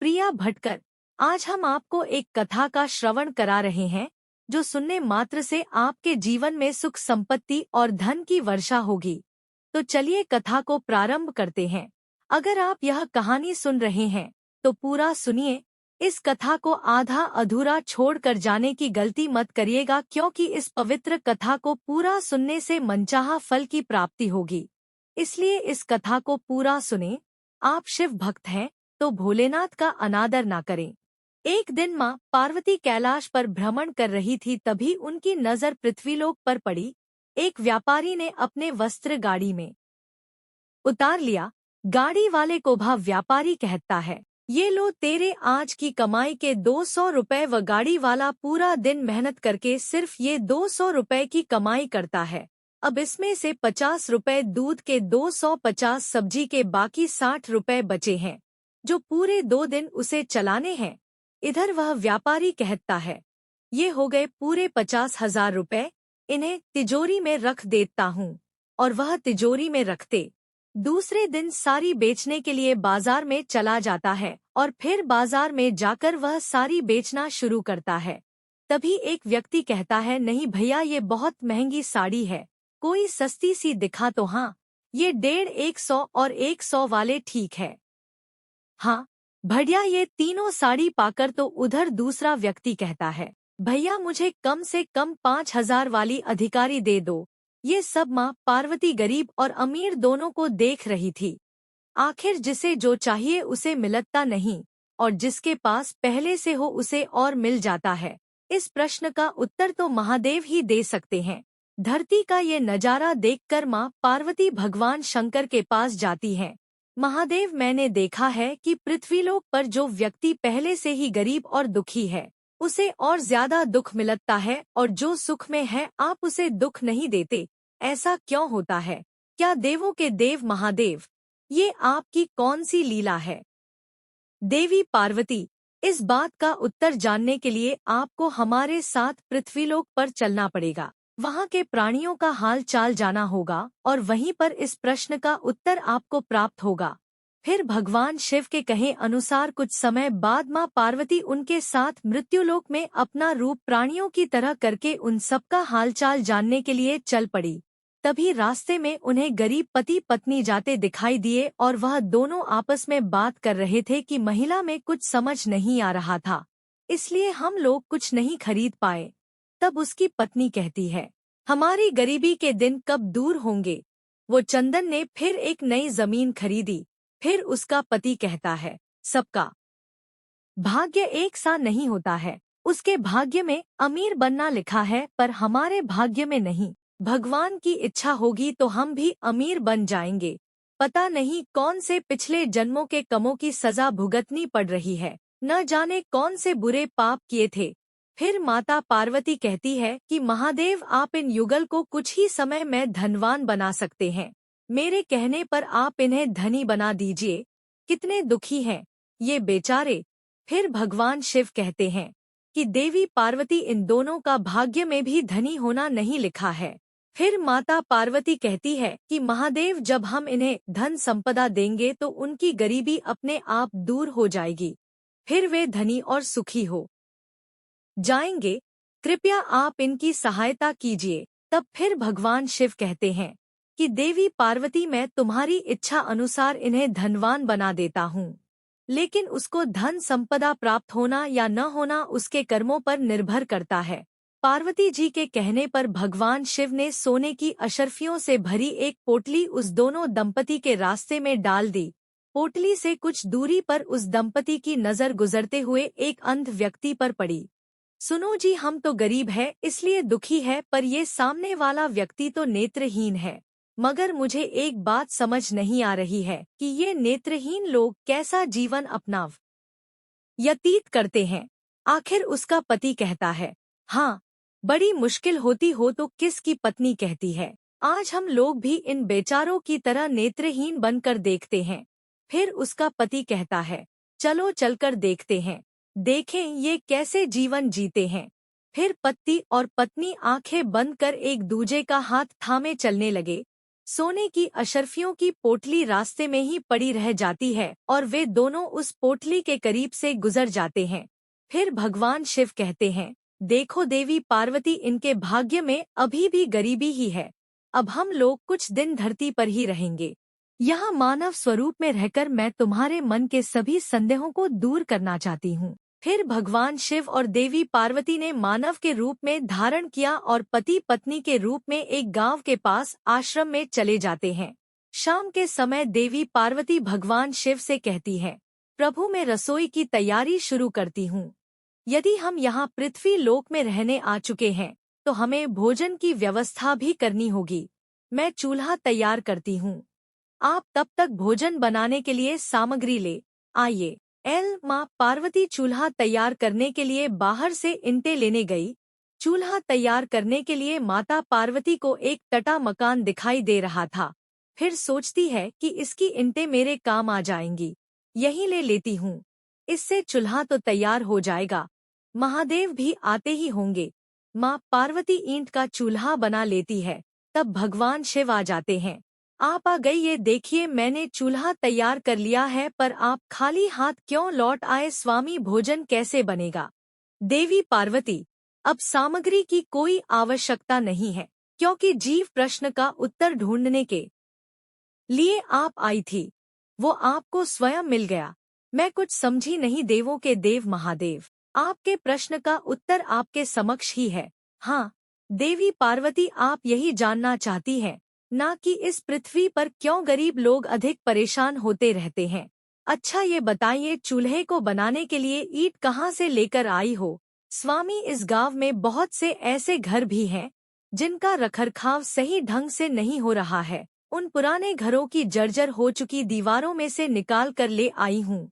प्रिया भटकर। आज हम आपको एक कथा का श्रवण करा रहे हैं जो सुनने मात्र से आपके जीवन में सुख संपत्ति और धन की वर्षा होगी। तो चलिए कथा को प्रारंभ करते हैं। अगर आप यह कहानी सुन रहे हैं तो पूरा सुनिए। इस कथा को आधा अधूरा छोड़कर जाने की गलती मत करिएगा, क्योंकि इस पवित्र कथा को पूरा सुनने से मनचाहा फल की प्राप्ति होगी। इसलिए इस कथा को पूरा सुने। आप शिव भक्त हैं तो भोलेनाथ का अनादर ना करें। एक दिन माँ पार्वती कैलाश पर भ्रमण कर रही थी, तभी उनकी नजर पृथ्वीलोक पर पड़ी। एक व्यापारी ने अपने वस्त्र गाड़ी में उतार लिया। गाड़ी वाले को भा व्यापारी कहता है, ये लो तेरे आज की कमाई के 200 रुपए। व गाड़ी वाला पूरा दिन मेहनत करके सिर्फ ये 200 रुपए की कमाई करता है। अब इसमें से 50 रुपए दूध के, 250 सब्जी के, बाकी 60 रुपए बचे हैं जो पूरे 2 दिन उसे चलाने हैं। इधर वह व्यापारी कहता है, ये हो गए पूरे 50,000 रुपए, इन्हें तिजोरी में रख देता हूँ। और वह तिजोरी में रखते दूसरे दिन सारी बेचने के लिए बाजार में चला जाता है और फिर बाजार में जाकर वह सारी बेचना शुरू करता है। तभी एक व्यक्ति कहता है, नहीं भैया, ये बहुत महंगी साड़ी है, कोई सस्ती सी दिखा तो। हाँ, ये 150, 100 और 100 वाले ठीक है। हाँ बढ़िया, ये तीनों साड़ी पाकर। तो उधर दूसरा व्यक्ति कहता है, भैया मुझे कम से कम 5,000 वाली अधिकारी दे दो। ये सब माँ पार्वती गरीब और अमीर दोनों को देख रही थी। आखिर जिसे जो चाहिए उसे मिलता नहीं, और जिसके पास पहले से हो उसे और मिल जाता है। इस प्रश्न का उत्तर तो महादेव ही दे सकते हैं। धरती का ये नजारा देखकर माँ पार्वती भगवान शंकर के पास जाती हैं। महादेव, मैंने देखा है कि पृथ्वीलोक पर जो व्यक्ति पहले से ही गरीब और दुखी है उसे और ज्यादा दुख मिलता है, और जो सुख में है आप उसे दुख नहीं देते। ऐसा क्यों होता है? क्या देवों के देव महादेव, ये आपकी कौन सी लीला है? देवी पार्वती, इस बात का उत्तर जानने के लिए आपको हमारे साथ पृथ्वीलोक पर चलना पड़ेगा। वहाँ के प्राणियों का हाल चाल जाना होगा और वहीं पर इस प्रश्न का उत्तर आपको प्राप्त होगा। फिर भगवान शिव के कहे अनुसार कुछ समय बाद माँ पार्वती उनके साथ मृत्युलोक में अपना रूप प्राणियों की तरह करके उन सबका हालचाल जानने के लिए चल पड़ी। तभी रास्ते में उन्हें गरीब पति पत्नी जाते दिखाई दिए और वह दोनों आपस में बात कर रहे थे कि महिला में कुछ समझ नहीं आ रहा था, इसलिए हम लोग कुछ नहीं खरीद पाए। तब उसकी पत्नी कहती है, हमारी गरीबी के दिन कब दूर होंगे। वो चंदन ने फिर एक नई जमीन खरीदी। फिर उसका पति कहता है, सबका भाग्य एक सा नहीं होता है। उसके भाग्य में अमीर बनना लिखा है, पर हमारे भाग्य में नहीं। भगवान की इच्छा होगी तो हम भी अमीर बन जाएंगे। पता नहीं कौन से पिछले जन्मों के कमों की सजा भुगतनी पड़ रही है, न जाने कौन से बुरे पाप किए थे। फिर माता पार्वती कहती है कि महादेव, आप इन युगल को कुछ ही समय में धनवान बना सकते हैं। मेरे कहने पर आप इन्हें धनी बना दीजिए। कितने दुखी हैं ये बेचारे। फिर भगवान शिव कहते हैं कि देवी पार्वती, इन दोनों का भाग्य में भी धनी होना नहीं लिखा है। फिर माता पार्वती कहती है कि महादेव, जब हम इन्हें धन संपदा देंगे तो उनकी गरीबी अपने आप दूर हो जाएगी, फिर वे धनी और सुखी हो जाएंगे। कृपया आप इनकी सहायता कीजिए। तब फिर भगवान शिव कहते हैं कि देवी पार्वती, मैं तुम्हारी इच्छा अनुसार इन्हें धनवान बना देता हूँ, लेकिन उसको धन संपदा प्राप्त होना या न होना उसके कर्मों पर निर्भर करता है। पार्वती जी के कहने पर भगवान शिव ने सोने की अशर्फियों से भरी एक पोटली उस दोनों दंपति के रास्ते में डाल दी। पोटली से कुछ दूरी पर उस दंपति की नजर गुजरते हुए एक अंध व्यक्ति पर पड़ी। सुनो जी, हम तो गरीब है इसलिए दुखी है, पर ये सामने वाला व्यक्ति तो नेत्रहीन है। मगर मुझे एक बात समझ नहीं आ रही है कि ये नेत्रहीन लोग कैसा जीवन अपना व्यतीत करते हैं। आखिर उसका पति कहता है, हाँ, बड़ी मुश्किल होती हो तो किसकी पत्नी कहती है, आज हम लोग भी इन बेचारों की तरह नेत्रहीन बनकर देखते हैं। फिर उसका पति कहता है, चलो चलकर देखते हैं, देखें ये कैसे जीवन जीते हैं। फिर पति और पत्नी आंखें बंद कर एक दूजे का हाथ थामे चलने लगे। सोने की अशर्फियों की पोटली रास्ते में ही पड़ी रह जाती है और वे दोनों उस पोटली के करीब से गुजर जाते हैं। फिर भगवान शिव कहते हैं, देखो देवी पार्वती, इनके भाग्य में अभी भी गरीबी ही है। अब हम लोग कुछ दिन धरती पर ही रहेंगे। यहाँ मानव स्वरूप में रहकर मैं तुम्हारे मन के सभी संदेहों को दूर करना चाहती हूँ। फिर भगवान शिव और देवी पार्वती ने मानव के रूप में धारण किया और पति पत्नी के रूप में एक गांव के पास आश्रम में चले जाते हैं। शाम के समय देवी पार्वती भगवान शिव से कहती है, प्रभु मैं रसोई की तैयारी शुरू करती हूँ। यदि हम यहाँ पृथ्वी लोक में रहने आ चुके हैं तो हमें भोजन की व्यवस्था भी करनी होगी। मैं चूल्हा तैयार करती हूँ, आप तब तक भोजन बनाने के लिए सामग्री ले आइए। माँ पार्वती चूल्हा तैयार करने के लिए बाहर से ईंटें लेने गई। चूल्हा तैयार करने के लिए माता पार्वती को एक टटा मकान दिखाई दे रहा था। फिर सोचती है कि इसकी ईंटें मेरे काम आ जाएंगी, यही ले लेती हूँ, इससे चूल्हा तो तैयार हो जाएगा, महादेव भी आते ही होंगे। माँ पार्वती ईंट का चूल्हा बना लेती है। तब भगवान शिव आ जाते हैं। आप आ गई, ये देखिए मैंने चूल्हा तैयार कर लिया है, पर आप खाली हाथ क्यों लौट आए स्वामी, भोजन कैसे बनेगा। देवी पार्वती, अब सामग्री की कोई आवश्यकता नहीं है, क्योंकि जीव प्रश्न का उत्तर ढूंढने के लिए आप आई थी, वो आपको स्वयं मिल गया। मैं कुछ समझी नहीं, देवों के देव महादेव, आपके प्रश्न का उत्तर आपके समक्ष ही है। हाँ देवी पार्वती, आप यही जानना चाहती हैं ना कि इस पृथ्वी पर क्यों गरीब लोग अधिक परेशान होते रहते हैं। अच्छा ये बताइए, चूल्हे को बनाने के लिए ईंट कहाँ से लेकर आई हो। स्वामी, इस गांव में बहुत से ऐसे घर भी हैं जिनका रखरखाव सही ढंग से नहीं हो रहा है। उन पुराने घरों की जर्जर हो चुकी दीवारों में से निकाल कर ले आई हूँ।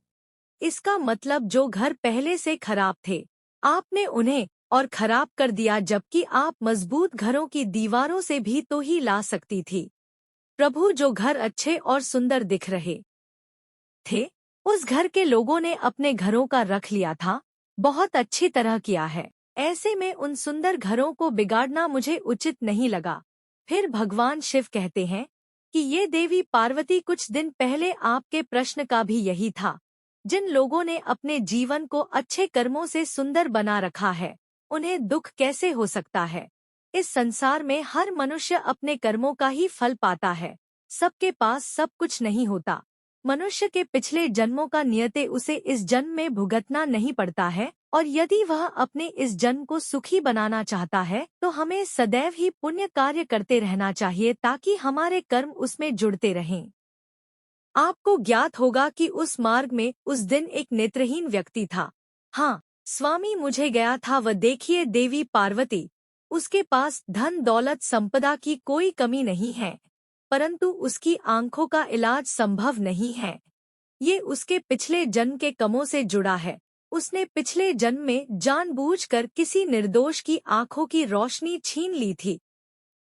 इसका मतलब जो घर पहले से खराब थे, आपने उन्हें और खराब कर दिया, जबकि आप मजबूत घरों की दीवारों से भी तो ही ला सकती थी। प्रभु, जो घर अच्छे और सुंदर दिख रहे थे उस घर के लोगों ने अपने घरों का रख लिया था। बहुत अच्छी तरह किया है, ऐसे में उन सुंदर घरों को बिगाड़ना मुझे उचित नहीं लगा। फिर भगवान शिव कहते हैं कि ये देवी पार्वती, कुछ दिन पहले आपके प्रश्न का भी यही था। जिन लोगों ने अपने जीवन को अच्छे कर्मों से सुंदर बना रखा है, उन्हें दुख कैसे हो सकता है। इस संसार में हर मनुष्य अपने कर्मों का ही फल पाता है, सबके पास सब कुछ नहीं होता। मनुष्य के पिछले जन्मों का नियते उसे इस जन्म में भुगतना नहीं पड़ता है, और यदि वह अपने इस जन्म को सुखी बनाना चाहता है तो हमें सदैव ही पुण्य कार्य करते रहना चाहिए, ताकि हमारे कर्म उसमें जुड़ते रहें। आपको ज्ञात होगा कि उस मार्ग में उस दिन एक नेत्रहीन व्यक्ति था। हाँ स्वामी, मुझे गया था। वह देखिए देवी पार्वती, उसके पास धन दौलत संपदा की कोई कमी नहीं है, परंतु उसकी आंखों का इलाज संभव नहीं है। ये उसके पिछले जन्म के कमों से जुड़ा है। उसने पिछले जन्म में जानबूझकर किसी निर्दोष की आंखों की रोशनी छीन ली थी,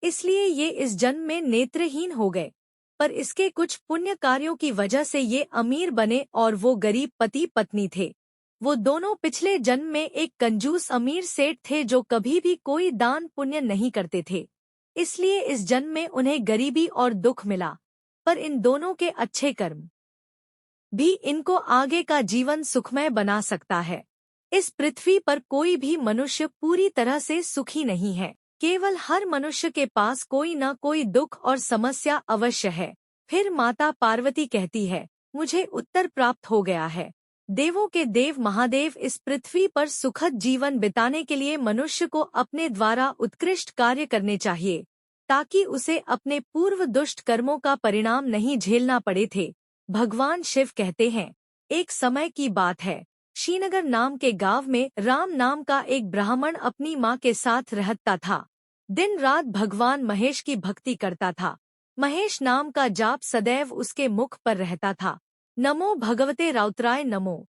इसलिए ये इस जन्म में नेत्रहीन हो गए। पर इसके कुछ पुण्य कार्यों की वजह से ये अमीर बने, और वो गरीब पति पत्नी थे। वो दोनों पिछले जन्म में एक कंजूस अमीर सेठ थे जो कभी भी कोई दान पुण्य नहीं करते थे, इसलिए इस जन्म में उन्हें गरीबी और दुख मिला। पर इन दोनों के अच्छे कर्म भी इनको आगे का जीवन सुखमय बना सकता है। इस पृथ्वी पर कोई भी मनुष्य पूरी तरह से सुखी नहीं है, केवल हर मनुष्य के पास कोई न कोई दुख और समस्या अवश्य है। फिर माता पार्वती कहती है, मुझे उत्तर प्राप्त हो गया है। देवों के देव महादेव, इस पृथ्वी पर सुखद जीवन बिताने के लिए मनुष्य को अपने द्वारा उत्कृष्ट कार्य करने चाहिए, ताकि उसे अपने पूर्व दुष्ट कर्मों का परिणाम नहीं झेलना पड़े थे। भगवान शिव कहते हैं, एक समय की बात है, श्रीनगर नाम के गांव में राम नाम का एक ब्राह्मण अपनी माँ के साथ रहता था। दिन रात भगवान महेश की भक्ति करता था। महेश नाम का जाप सदैव उसके मुख पर रहता था। नमो भगवते रौद्राय नमो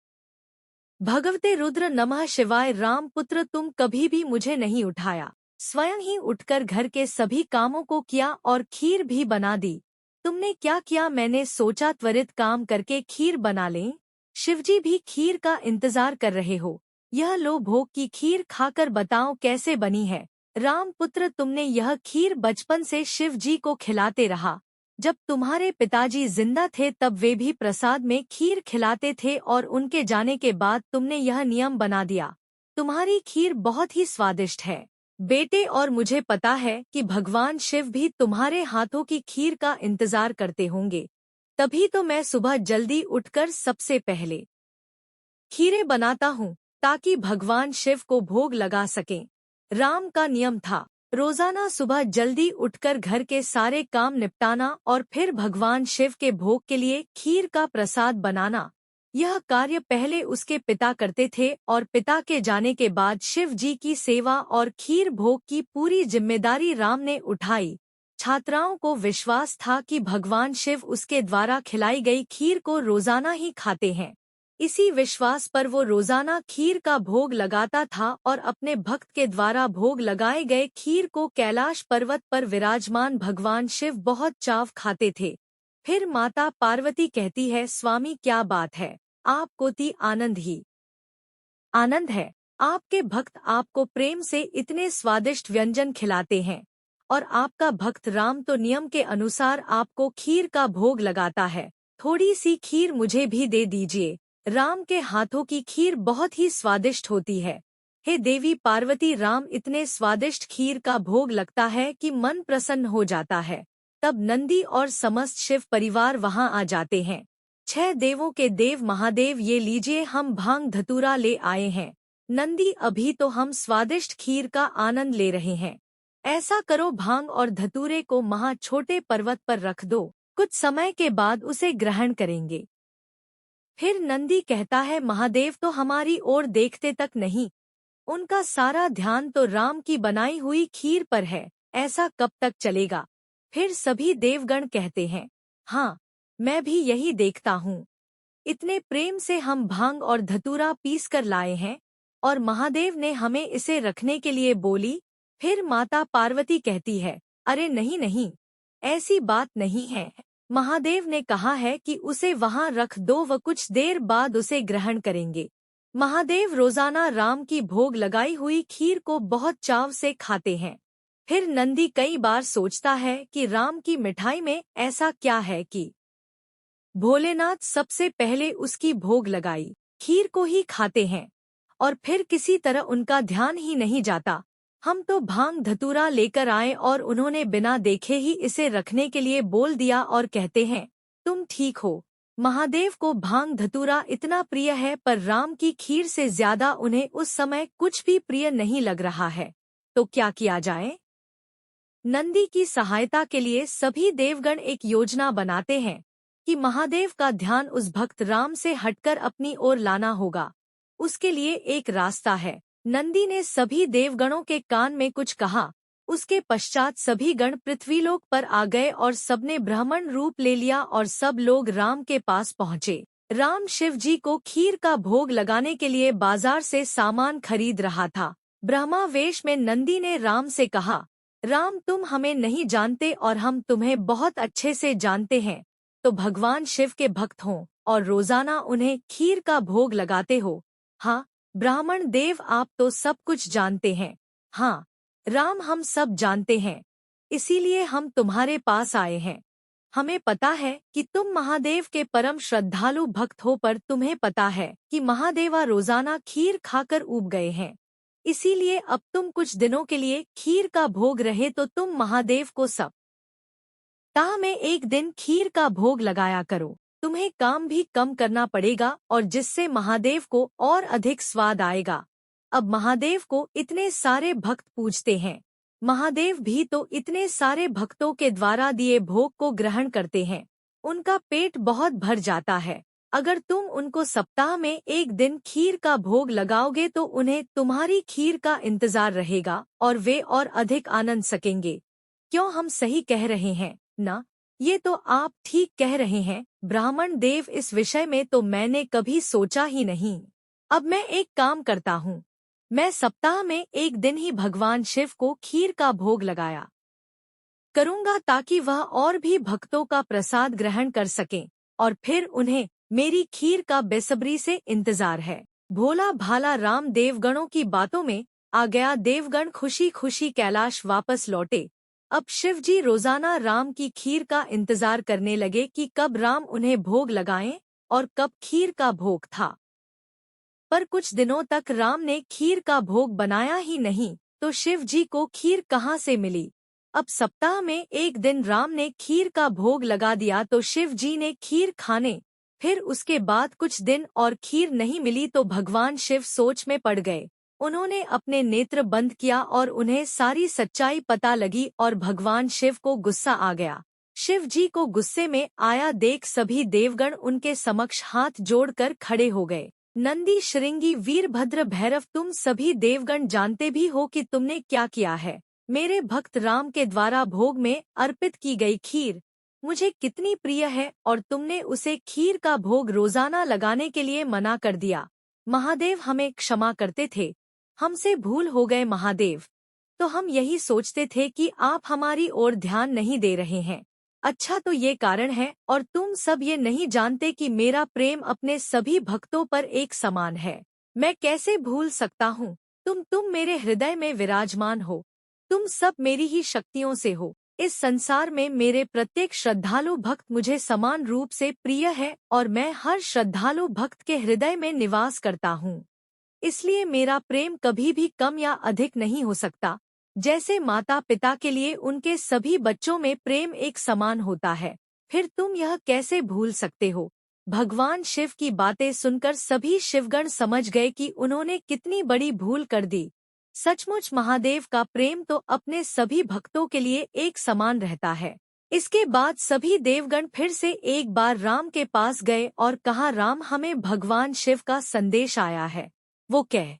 भगवते रुद्र नमः शिवाय। राम पुत्र, तुम कभी भी मुझे नहीं उठाया, स्वयं ही उठकर घर के सभी कामों को किया और खीर भी बना दी। तुमने क्या किया? मैंने सोचा त्वरित काम करके खीर बना लें। शिवजी भी खीर का इंतजार कर रहे हो, यह लो भोग की खीर खाकर बताओ कैसे बनी है। राम पुत्र, तुमने यह खीर बचपन से शिव जी को खिलाते रहा, जब तुम्हारे पिताजी जिंदा थे तब वे भी प्रसाद में खीर खिलाते थे और उनके जाने के बाद तुमने यह नियम बना दिया। तुम्हारी खीर बहुत ही स्वादिष्ट है बेटे, और मुझे पता है कि भगवान शिव भी तुम्हारे हाथों की खीर का इंतजार करते होंगे। तभी तो मैं सुबह जल्दी उठकर सबसे पहले खीरें बनाता हूँ ताकि भगवान शिव को भोग लगा सकें। राम का नियम था रोजाना सुबह जल्दी उठकर घर के सारे काम निपटाना और फिर भगवान शिव के भोग के लिए खीर का प्रसाद बनाना। यह कार्य पहले उसके पिता करते थे और पिता के जाने के बाद शिव जी की सेवा और खीर भोग की पूरी जिम्मेदारी राम ने उठाई। छात्राओं को विश्वास था कि भगवान शिव उसके द्वारा खिलाई गई खीर को रोजाना ही खाते हैं। इसी विश्वास पर वो रोजाना खीर का भोग लगाता था और अपने भक्त के द्वारा भोग लगाए गए खीर को कैलाश पर्वत पर विराजमान भगवान शिव बहुत चाव खाते थे। फिर माता पार्वती कहती है, स्वामी क्या बात है, आपको ती आनंद ही आनंद है। आपके भक्त आपको प्रेम से इतने स्वादिष्ट व्यंजन खिलाते हैं और आपका भक्त राम तो नियम के अनुसार आपको खीर का भोग लगाता है। थोड़ी सी खीर मुझे भी दे दीजिए। राम के हाथों की खीर बहुत ही स्वादिष्ट होती है। हे देवी पार्वती, राम इतने स्वादिष्ट खीर का भोग लगता है कि मन प्रसन्न हो जाता है। तब नंदी और समस्त शिव परिवार वहां आ जाते हैं। 6 देवों के देव महादेव, ये लीजिए हम भांग धतूरा ले आए हैं। नंदी, अभी तो हम स्वादिष्ट खीर का आनंद ले रहे हैं। ऐसा करो, भांग और धतूरे को महा छोटे पर्वत पर रख दो, कुछ समय के बाद उसे ग्रहण करेंगे। फिर नंदी कहता है, महादेव तो हमारी ओर देखते तक नहीं, उनका सारा ध्यान तो राम की बनाई हुई खीर पर है, ऐसा कब तक चलेगा। फिर सभी देवगण कहते हैं, हाँ मैं भी यही देखता हूँ। इतने प्रेम से हम भांग और धतूरा पीस कर लाए हैं और महादेव ने हमें इसे रखने के लिए बोली। फिर माता पार्वती कहती है, अरे नहीं नहीं, ऐसी बात नहीं है। महादेव ने कहा है कि उसे वहां रख दो, व कुछ देर बाद उसे ग्रहण करेंगे। महादेव रोजाना राम की भोग लगाई हुई खीर को बहुत चाव से खाते हैं। फिर नंदी कई बार सोचता है कि राम की मिठाई में ऐसा क्या है कि भोलेनाथ सबसे पहले उसकी भोग लगाई खीर को ही खाते हैं और फिर किसी तरह उनका ध्यान ही नहीं जाता। हम तो भांग धतूरा लेकर आए और उन्होंने बिना देखे ही इसे रखने के लिए बोल दिया और कहते हैं, तुम ठीक हो। महादेव को भांग धतूरा इतना प्रिय है, पर राम की खीर से ज्यादा उन्हें उस समय कुछ भी प्रिय नहीं लग रहा है। तो क्या किया जाए। नंदी की सहायता के लिए सभी देवगण एक योजना बनाते हैं कि महादेव का ध्यान उस भक्त राम से हटकर अपनी ओर लाना होगा। उसके लिए एक रास्ता है। नंदी ने सभी देवगणों के कान में कुछ कहा। उसके पश्चात सभी गण पृथ्वीलोक पर आ गए और सबने ब्राह्मण रूप ले लिया और सब लोग राम के पास पहुँचे। राम शिव जी को खीर का भोग लगाने के लिए बाजार से सामान खरीद रहा था। ब्रह्मा वेश में नंदी ने राम से कहा, राम तुम हमें नहीं जानते और हम तुम्हें बहुत अच्छे से जानते हैं, तो भगवान शिव के भक्त हो और रोजाना उन्हें खीर का भोग लगाते हो। हाँ ब्राह्मण देव, आप तो सब कुछ जानते हैं। हाँ राम, हम सब जानते हैं, इसीलिए हम तुम्हारे पास आए हैं। हमें पता है कि तुम महादेव के परम श्रद्धालु भक्त हो, पर तुम्हें पता है कि महादेवा रोजाना खीर खाकर ऊब गए हैं। इसीलिए अब तुम कुछ दिनों के लिए खीर का भोग रहे तो तुम महादेव को सप्ताह में एक दिन खीर का भोग लगाया करो। तुम्हें काम भी कम करना पड़ेगा और जिससे महादेव को और अधिक स्वाद आएगा। अब महादेव को इतने सारे भक्त पूजते हैं, महादेव भी तो इतने सारे भक्तों के द्वारा दिए भोग को ग्रहण करते हैं, उनका पेट बहुत भर जाता है। अगर तुम उनको सप्ताह में एक दिन खीर का भोग लगाओगे तो उन्हें तुम्हारी खीर का इंतजार रहेगा और वे और अधिक आनंद सकेंगे। क्यों हम सही कह रहे हैं ना? ये तो आप ठीक कह रहे हैं ब्राह्मण देव, इस विषय में तो मैंने कभी सोचा ही नहीं। अब मैं एक काम करता हूँ, मैं सप्ताह में एक दिन ही भगवान शिव को खीर का भोग लगाया करूँगा ताकि वह और भी भक्तों का प्रसाद ग्रहण कर सकें और फिर उन्हें मेरी खीर का बेसब्री से इंतजार है। भोला भाला राम देवगणों की बातों में आ गया। देवगण खुशी खुशी कैलाश वापस लौटे। अब शिव जी रोजाना राम की खीर का इंतजार करने लगे कि कब राम उन्हें भोग लगाएं, और कब खीर का भोग था। पर कुछ दिनों तक राम ने खीर का भोग बनाया ही नहीं, तो शिव जी को खीर कहाँ से मिली। अब सप्ताह में एक दिन राम ने खीर का भोग लगा दिया तो शिव जी ने खीर खाने, फिर उसके बाद कुछ दिन और खीर नहीं मिली तो भगवान शिव सोच में पड़ गए। उन्होंने अपने नेत्र बंद किया और उन्हें सारी सच्चाई पता लगी और भगवान शिव को गुस्सा आ गया। शिव जी को गुस्से में आया देख सभी देवगण उनके समक्ष हाथ जोड़कर खड़े हो गए। नंदी, श्रृंगी, वीरभद्र, भैरव, तुम सभी देवगण जानते भी हो कि तुमने क्या किया है। मेरे भक्त राम के द्वारा भोग में अर्पित की गई खीर मुझे कितनी प्रिय है और तुमने उसे खीर का भोग रोजाना लगाने के लिए मना कर दिया। महादेव हमें क्षमा करते थे, हमसे भूल हो गए महादेव। तो हम यही सोचते थे कि आप हमारी ओर ध्यान नहीं दे रहे हैं। अच्छा, तो ये कारण है और तुम सब ये नहीं जानते कि मेरा प्रेम अपने सभी भक्तों पर एक समान है। मैं कैसे भूल सकता हूँ। तुम मेरे हृदय में विराजमान हो। तुम सब मेरी ही शक्तियों से हो। इस संसार में मेरे प्रत्येक श्रद्धालु भक्त मुझे समान रूप से प्रिय है और मैं हर श्रद्धालु भक्त के हृदय में निवास करता हूँ। इसलिए मेरा प्रेम कभी भी कम या अधिक नहीं हो सकता। जैसे माता पिता के लिए उनके सभी बच्चों में प्रेम एक समान होता है, फिर तुम यह कैसे भूल सकते हो। भगवान शिव की बातें सुनकर सभी शिवगण समझ गए कि उन्होंने कितनी बड़ी भूल कर दी। सचमुच महादेव का प्रेम तो अपने सभी भक्तों के लिए एक समान रहता है। इसके बाद सभी देवगण फिर से एक बार राम के पास गए और कहा, राम, हमें भगवान शिव का संदेश आया है। वो कह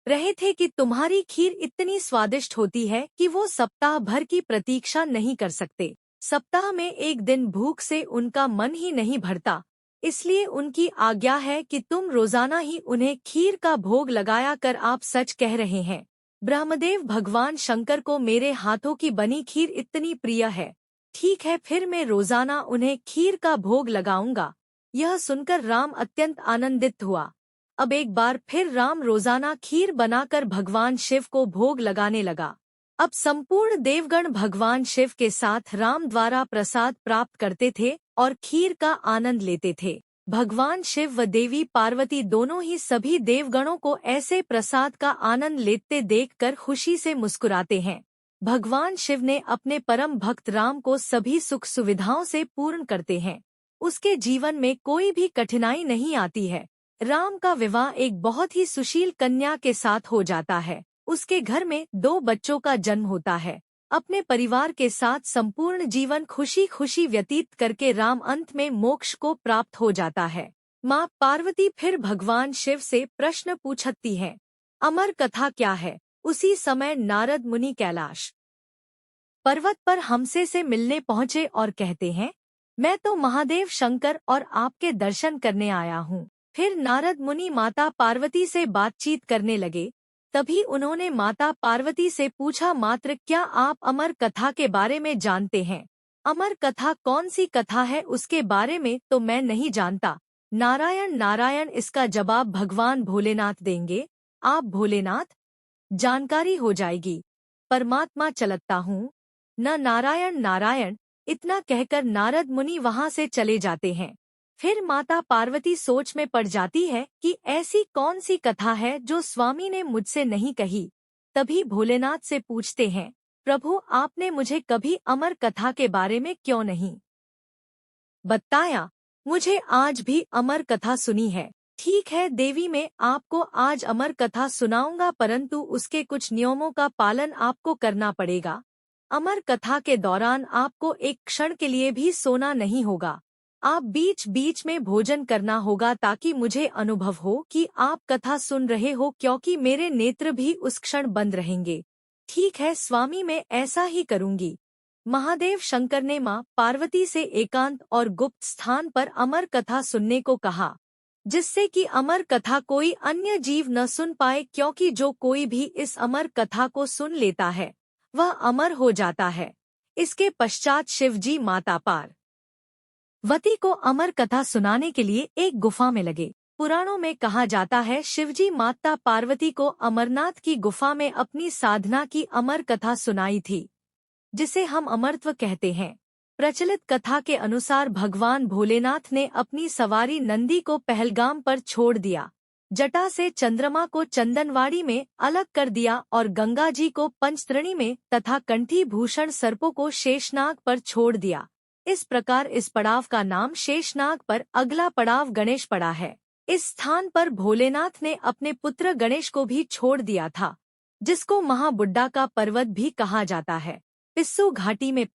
रहे थे कि तुम्हारी खीर इतनी स्वादिष्ट होती है कि वो सप्ताह भर की प्रतीक्षा नहीं कर सकते। सप्ताह में एक दिन भूख से उनका मन ही नहीं भरता, इसलिए उनकी आज्ञा है कि तुम रोजाना ही उन्हें खीर का भोग लगाया कर। आप सच कह रहे हैं ब्रह्मदेव, भगवान शंकर को मेरे हाथों की बनी खीर इतनी प्रिय है। ठीक है, फिर मैं रोजाना उन्हें खीर का भोग लगाऊंगा। यह सुनकर राम अत्यंत आनंदित हुआ। अब एक बार फिर राम रोजाना खीर बनाकर भगवान शिव को भोग लगाने लगा। अब संपूर्ण देवगण भगवान शिव के साथ राम द्वारा प्रसाद प्राप्त करते थे और खीर का आनंद लेते थे। भगवान शिव व देवी पार्वती दोनों ही सभी देवगणों को ऐसे प्रसाद का आनंद लेते देखकर खुशी से मुस्कुराते हैं। भगवान शिव ने अपने परम भक्त राम को सभी सुख सुविधाओं से पूर्ण करते हैं। उसके जीवन में कोई भी कठिनाई नहीं आती है। राम का विवाह एक बहुत ही सुशील कन्या के साथ हो जाता है। उसके घर में 2 बच्चों का जन्म होता है। अपने परिवार के साथ संपूर्ण जीवन खुशी खुशी व्यतीत करके राम अंत में मोक्ष को प्राप्त हो जाता है। माँ पार्वती फिर भगवान शिव से प्रश्न पूछती हैं, अमर कथा क्या है। उसी समय नारद मुनि कैलाश पर्वत पर हमसे से मिलने पहुँचे और कहते हैं, मैं तो महादेव शंकर और आपके दर्शन करने आया हूँ। फिर नारद मुनि माता पार्वती से बातचीत करने लगे। तभी उन्होंने माता पार्वती से पूछा, मात्र क्या आप अमर कथा के बारे में जानते हैं। अमर कथा कौन सी कथा है, उसके बारे में तो मैं नहीं जानता। नारायण नारायण, इसका जवाब भगवान भोलेनाथ देंगे। आप भोलेनाथ, जानकारी हो जाएगी। परमात्मा चलता हूँ न, नारायण नारायण। इतना कहकर नारद मुनि वहाँ से चले जाते हैं। फिर माता पार्वती सोच में पड़ जाती है कि ऐसी कौन सी कथा है जो स्वामी ने मुझसे नहीं कही। तभी भोलेनाथ से पूछते हैं, प्रभु, आपने मुझे कभी अमर कथा के बारे में क्यों नहीं बताया। मुझे आज भी अमर कथा सुनी है। ठीक है देवी, मैं आपको आज अमर कथा सुनाऊंगा, परंतु उसके कुछ नियमों का पालन आपको करना पड़ेगा। अमर कथा के दौरान आपको एक क्षण के लिए भी सोना नहीं होगा। आप बीच बीच में भोजन करना होगा ताकि मुझे अनुभव हो कि आप कथा सुन रहे हो, क्योंकि मेरे नेत्र भी उस क्षण बंद रहेंगे। ठीक है स्वामी, मैं ऐसा ही करूंगी। महादेव शंकर ने मां पार्वती से एकांत और गुप्त स्थान पर अमर कथा सुनने को कहा, जिससे कि अमर कथा कोई अन्य जीव न सुन पाए, क्योंकि जो कोई भी इस अमर कथा को सुन लेता है वह अमर हो जाता है। इसके पश्चात शिवजी माता पार्वती को अमर कथा सुनाने के लिए एक गुफा में लगे। पुराणों में कहा जाता है, शिवजी माता पार्वती को अमरनाथ की गुफा में अपनी साधना की अमर कथा सुनाई थी। जिसे हम अमरत्व कहते हैं। प्रचलित कथा के अनुसार भगवान भोलेनाथ ने अपनी सवारी नंदी को पहलगाम पर छोड़ दिया, जटा से चंद्रमा को चंदनवाड़ी में अलग कर दिया और गंगा जी को पंचतरणी में तथा कंठी भूषण सर्पों को शेषनाग पर छोड़ दिया। इस प्रकार इस पड़ाव का नाम शेषनाग पर अगला पड़ाव गणेश पड़ा है। इस स्थान पर भोलेनाथ ने अपने पुत्र गणेश को भी छोड़ दिया था, जिसको महाबुड्ढा का पर्वत भी कहा जाता है। पिस्सू घाटी में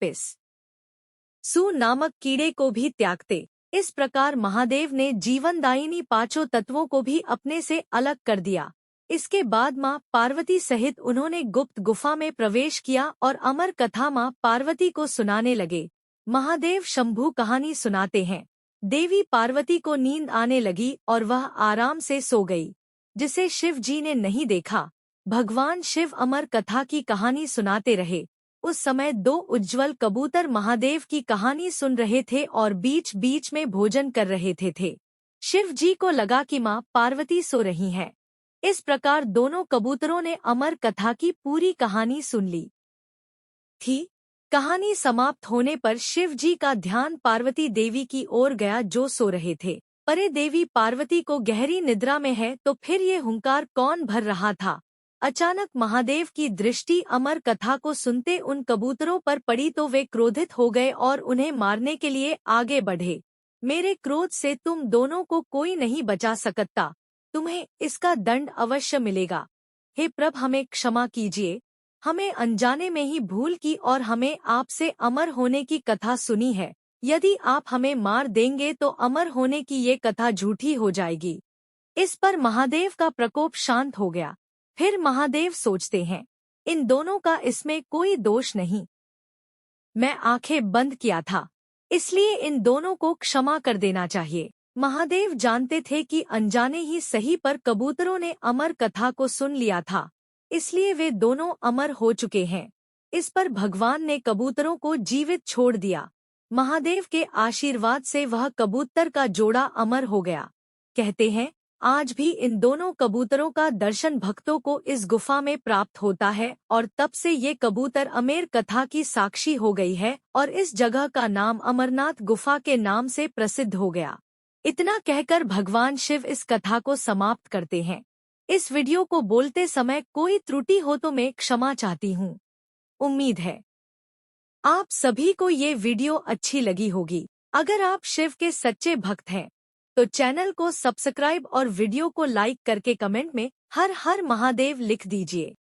सू नामक कीड़े को भी त्यागते। इस प्रकार महादेव ने जीवनदायिनी पांचों तत्वों को भी अपने से अलग कर दिया। इसके बाद मां पार्वती सहित उन्होंने गुप्त गुफा में प्रवेश किया और अमर कथा मां पार्वती को सुनाने लगे। महादेव शंभू कहानी सुनाते हैं। देवी पार्वती को नींद आने लगी और वह आराम से सो गई, जिसे शिव जी ने नहीं देखा। भगवान शिव अमर कथा की कहानी सुनाते रहे। उस समय 2 उज्ज्वल कबूतर महादेव की कहानी सुन रहे थे और बीच बीच में भोजन कर रहे थे। शिव जी को लगा कि मां पार्वती सो रही हैं। इस प्रकार दोनों कबूतरों ने अमर कथा की पूरी कहानी सुन ली थी। कहानी समाप्त होने पर शिव जी का ध्यान पार्वती देवी की ओर गया, जो सो रहे थे। परे देवी पार्वती को गहरी निद्रा में है तो फिर ये हुंकार कौन भर रहा था। अचानक महादेव की दृष्टि अमर कथा को सुनते उन कबूतरों पर पड़ी तो वे क्रोधित हो गए और उन्हें मारने के लिए आगे बढ़े। मेरे क्रोध से तुम दोनों को कोई नहीं बचा सकता, तुम्हें इसका दंड अवश्य मिलेगा। हे प्रभु, हमें क्षमा कीजिए, हमें अनजाने में ही भूल की और हमें आपसे अमर होने की कथा सुनी है। यदि आप हमें मार देंगे तो अमर होने की ये कथा झूठी हो जाएगी। इस पर महादेव का प्रकोप शांत हो गया। फिर महादेव सोचते हैं, इन दोनों का इसमें कोई दोष नहीं। मैं आंखें बंद किया था, इसलिए इन दोनों को क्षमा कर देना चाहिए। महादेव जानते थे कि अनजाने ही सही पर कबूतरों ने अमर कथा को सुन लिया था, इसलिए वे दोनों अमर हो चुके हैं। इस पर भगवान ने कबूतरों को जीवित छोड़ दिया। महादेव के आशीर्वाद से वह कबूतर का जोड़ा अमर हो गया। कहते हैं, आज भी इन दोनों कबूतरों का दर्शन भक्तों को इस गुफा में प्राप्त होता है और तब से ये कबूतर अमेर कथा की साक्षी हो गई है और इस जगह का नाम अमरनाथ गुफा के नाम से प्रसिद्ध हो गया। इतना कहकर भगवान शिव इस कथा को समाप्त करते हैं। इस वीडियो को बोलते समय कोई त्रुटि हो तो मैं क्षमा चाहती हूँ। उम्मीद है आप सभी को ये वीडियो अच्छी लगी होगी। अगर आप शिव के सच्चे भक्त हैं तो चैनल को सब्सक्राइब और वीडियो को लाइक करके कमेंट में हर हर महादेव लिख दीजिए।